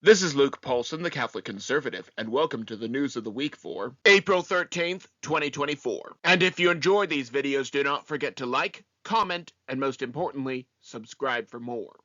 This is Luke Paulson, the Catholic Conservative, and welcome to the news of the week for April 13th, 2024. And if you enjoy these videos, do not forget to like, comment, and most importantly, subscribe for more.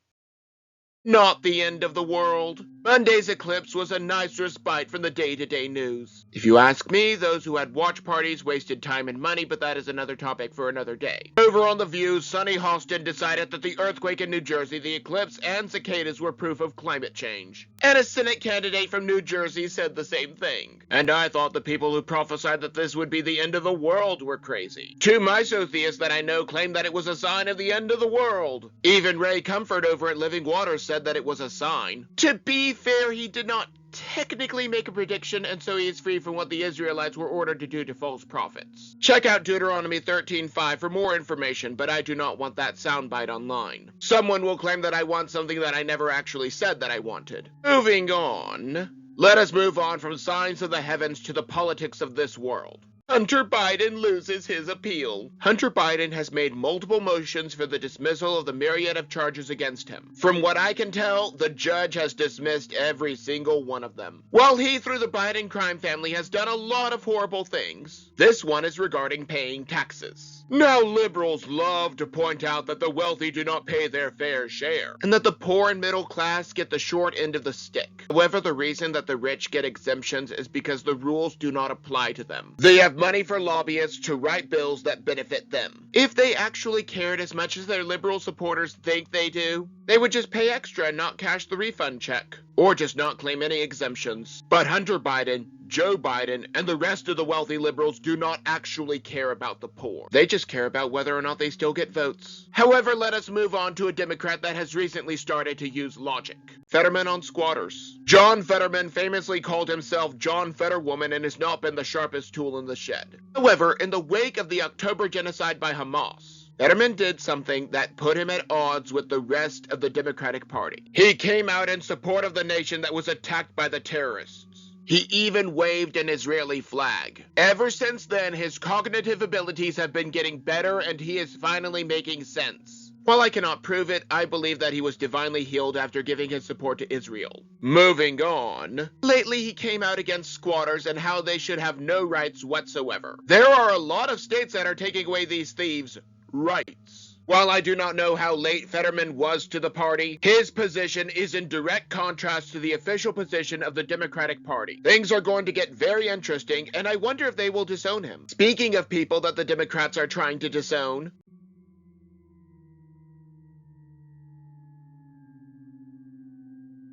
Not the end of the world. Monday's eclipse was a nice respite from the day-to-day news. If you ask me, those who had watch parties wasted time and money, but that is another topic for another day. Over on The View, Sonny Hostin decided that the earthquake in New Jersey, the eclipse, and cicadas were proof of climate change. And a Senate candidate from New Jersey said the same thing. And I thought the people who prophesied that this would be the end of the world were crazy. Two misotheists that I know claim that it was a sign of the end of the world. Even Ray Comfort over at Living Waters said that it was a sign. To be fair, he did not technically make a prediction, and so he is free from what the Israelites were ordered to do to false prophets. Check out Deuteronomy 13:5 for more information, but I do not want that soundbite online. Someone will claim that I want something that I never actually said that I wanted. Moving on. Let us move on from signs of the heavens to the politics of this world. Hunter Biden loses his appeal. Hunter Biden has made multiple motions for the dismissal of the myriad of charges against him. From what I can tell, the judge has dismissed every single one of them. While he, through the Biden crime family, has done a lot of horrible things, this one is regarding paying taxes. Now, liberals love to point out that the wealthy do not pay their fair share, and that the poor and middle class get the short end of the stick. However, the reason that the rich get exemptions is because the rules do not apply to them. They have money for lobbyists to write bills that benefit them. If they actually cared as much as their liberal supporters think they do, they would just pay extra and not cash the refund check, or just not claim any exemptions. But Hunter Biden, Joe Biden, and the rest of the wealthy liberals do not actually care about the poor. They just care about whether or not they still get votes. However, let us move on to a Democrat that has recently started to use logic. Fetterman on squatters. John Fetterman famously called himself John Fetterwoman and has not been the sharpest tool in the shed. However, in the wake of the October genocide by Hamas, Fetterman did something that put him at odds with the rest of the Democratic Party. He came out in support of the nation that was attacked by the terrorists. He even waved an Israeli flag. Ever since then, his cognitive abilities have been getting better and he is finally making sense. While I cannot prove it, I believe that he was divinely healed after giving his support to Israel. Moving on. Lately, he came out against squatters and how they should have no rights whatsoever. There are a lot of states that are taking away these thieves' rights. While I do not know how late Fetterman was to the party, his position is in direct contrast to the official position of the Democratic Party. Things are going to get very interesting, and I wonder if they will disown him. Speaking of people that the Democrats are trying to disown,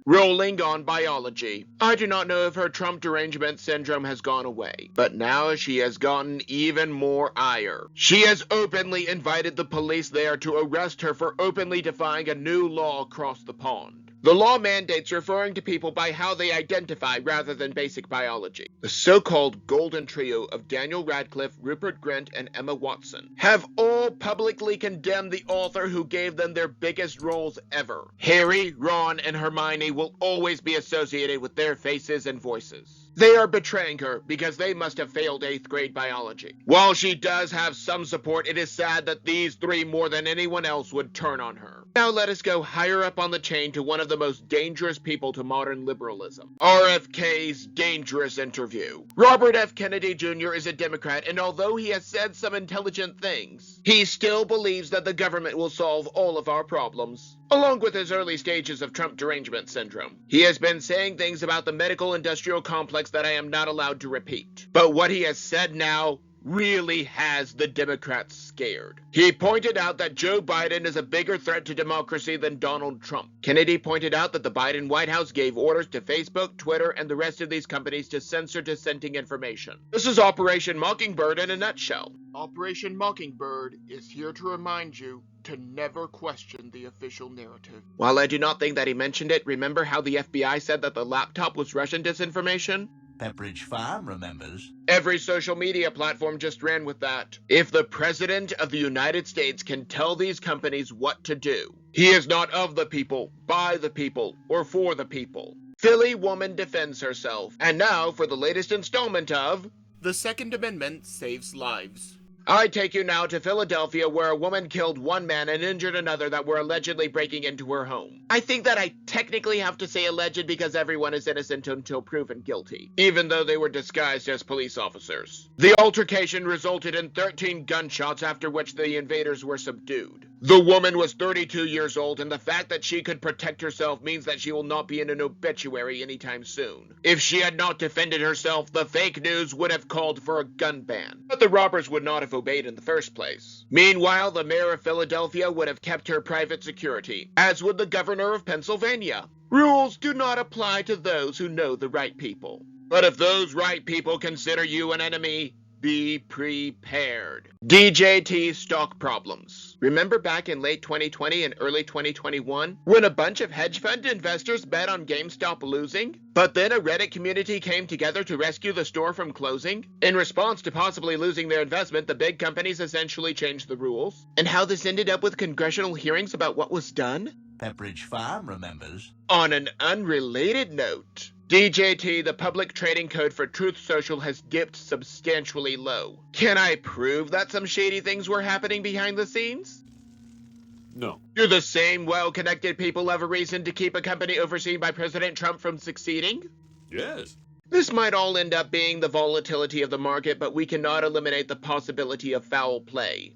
Rowling on biology. I do not know if her Trump derangement syndrome has gone away, but now she has gotten even more ire. She has openly invited the police there to arrest her for openly defying a new law across the pond. The law mandates referring to people by how they identify rather than basic biology. The so-called golden trio of Daniel Radcliffe, Rupert Grint, and Emma Watson have all publicly condemned the author who gave them their biggest roles ever. Harry, Ron, and Hermione will always be associated with their faces and voices. They are betraying her because they must have failed 8th grade biology. While she does have some support, it is sad that these three more than anyone else would turn on her. Now let us go higher up on the chain to one of the most dangerous people to modern liberalism. RFK's dangerous interview. Robert F. Kennedy Jr. is a Democrat, and although he has said some intelligent things, he still believes that the government will solve all of our problems. Along with his early stages of Trump derangement syndrome, he has been saying things about the medical industrial complex that I am not allowed to repeat. But what he has said now really has the Democrats scared. He pointed out that Joe Biden is a bigger threat to democracy than Donald Trump. Kennedy pointed out that the Biden White House gave orders to Facebook, Twitter, and the rest of these companies to censor dissenting information. This is Operation Mockingbird in a nutshell. Operation Mockingbird is here to remind you to never question the official narrative. While I do not think that he mentioned it, remember how the FBI said that the laptop was Russian disinformation? Pepperidge Farm remembers. Every social media platform just ran with that. If the President of the United States can tell these companies what to do, he is not of the people, by the people, or for the people. Philly woman defends herself. And now for the latest installment of The Second Amendment Saves Lives. I take you now to Philadelphia, where a woman killed one man and injured another that were allegedly breaking into her home. I think that I technically have to say alleged because everyone is innocent until proven guilty, even though they were disguised as police officers. The altercation resulted in 13 gunshots, after which the invaders were subdued. The woman was 32 years old, and the fact that she could protect herself means that she will not be in an obituary anytime soon. If she had not defended herself, the fake news would have called for a gun ban, but the robbers would not have obeyed in the first place. Meanwhile, the mayor of Philadelphia would have kept her private security, as would the governor of Pennsylvania. Rules do not apply to those who know the right people. But if those right people consider you an enemy, be prepared. DJT Stock Problems. Remember back in late 2020 and early 2021 when a bunch of hedge fund investors bet on GameStop losing? But then a Reddit community came together to rescue the store from closing? In response to possibly losing their investment, the big companies essentially changed the rules. And how this ended up with congressional hearings about what was done? Pepperidge Farm remembers. On an unrelated note, DJT, the public trading code for Truth Social, has dipped substantially low. Can I prove that some shady things were happening behind the scenes? No. Do the same well-connected people have a reason to keep a company overseen by President Trump from succeeding? Yes. This might all end up being the volatility of the market, but we cannot eliminate the possibility of foul play.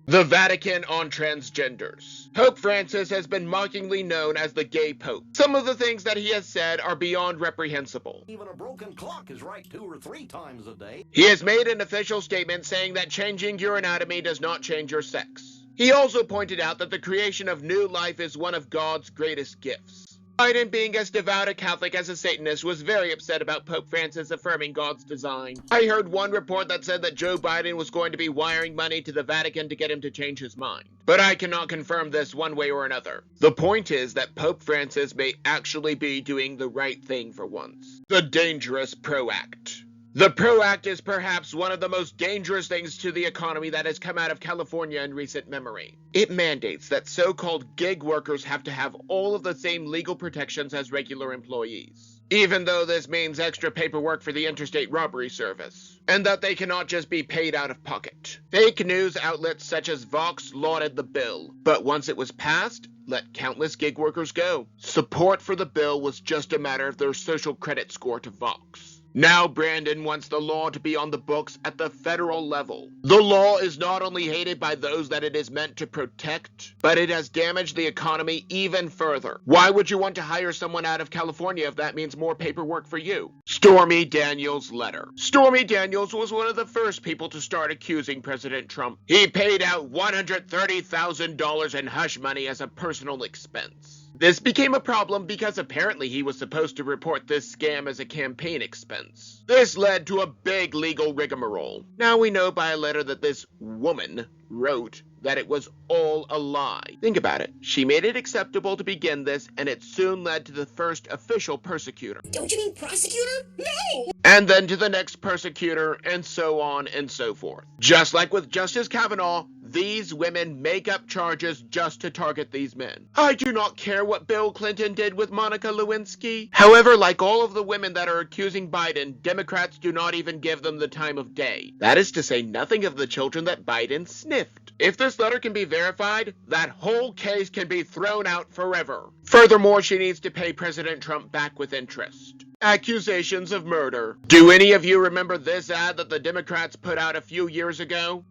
The Vatican on transgenders. Pope Francis has been mockingly known as the gay pope. Some of the things that he has said are beyond reprehensible. Even a broken clock is right 2 or 3 times a day. He has made an official statement saying that changing your anatomy does not change your sex. He also pointed out that the creation of new life is one of God's greatest gifts. Biden, being as devout a Catholic as a Satanist, was very upset about Pope Francis affirming God's design. I heard one report that said that Joe Biden was going to be wiring money to the Vatican to get him to change his mind. But I cannot confirm this one way or another. The point is that Pope Francis may actually be doing the right thing for once. The dangerous PRO Act. The PRO Act is perhaps one of the most dangerous things to the economy that has come out of California in recent memory. It mandates that so-called gig workers have to have all of the same legal protections as regular employees, even though this means extra paperwork for the interstate robbery service, and that they cannot just be paid out of pocket. Fake news outlets such as Vox lauded the bill, but once it was passed, let countless gig workers go. Support for the bill was just a matter of their social credit score to Vox. Now Brandon wants the law to be on the books at the federal level. The law is not only hated by those that it is meant to protect, but it has damaged the economy even further. Why would you want to hire someone out of California if that means more paperwork for you? Stormy Daniels' letter. Stormy Daniels was one of the first people to start accusing President Trump. He paid out $130,000 in hush money as a personal expense. This became a problem because apparently he was supposed to report this scam as a campaign expense. This led to a big legal rigmarole. Now we know by a letter that this woman wrote that it was all a lie. Think about it. She made it acceptable to begin this, and it soon led to the first official persecutor. Don't you mean prosecutor? No! And then to the next persecutor, and so on and so forth. Just like with Justice Kavanaugh, these women make up charges just to target these men. I do not care what Bill Clinton did with Monica Lewinsky. However, like all of the women that are accusing Biden, Democrats do not even give them the time of day. That is to say nothing of the children that Biden sniffed. If this letter can be verified, that whole case can be thrown out forever. Furthermore, she needs to pay President Trump back with interest. Accusations of murder. Do any of you remember this ad that the Democrats put out a few years ago?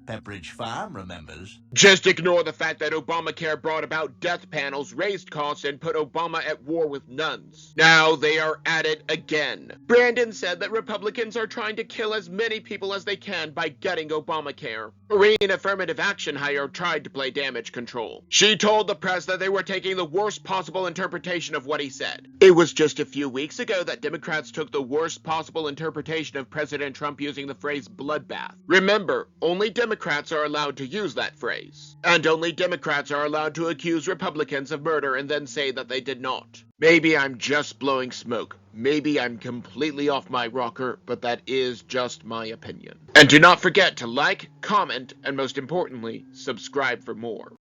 Pepperidge Farm remembers. Just ignore the fact that Obamacare brought about death panels, raised costs, and put Obama at war with nuns. Now they are at it again. Brandon said that Republicans are trying to kill as many people as they can by getting Obamacare. Marine Affirmative Action Hire tried to play damage control. She told the press that they were taking the worst possible interpretation of what he said. It was just a few weeks ago that Democrats took the worst possible interpretation of President Trump using the phrase bloodbath. Remember, only Democrats are allowed to use that phrase. And only Democrats are allowed to accuse Republicans of murder and then say that they did not. Maybe I'm just blowing smoke. Maybe I'm completely off my rocker, but that is just my opinion. And do not forget to like, comment, and most importantly, subscribe for more.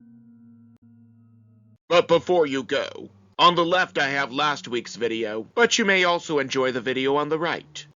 But before you go, on the left I have last week's video, but you may also enjoy the video on the right.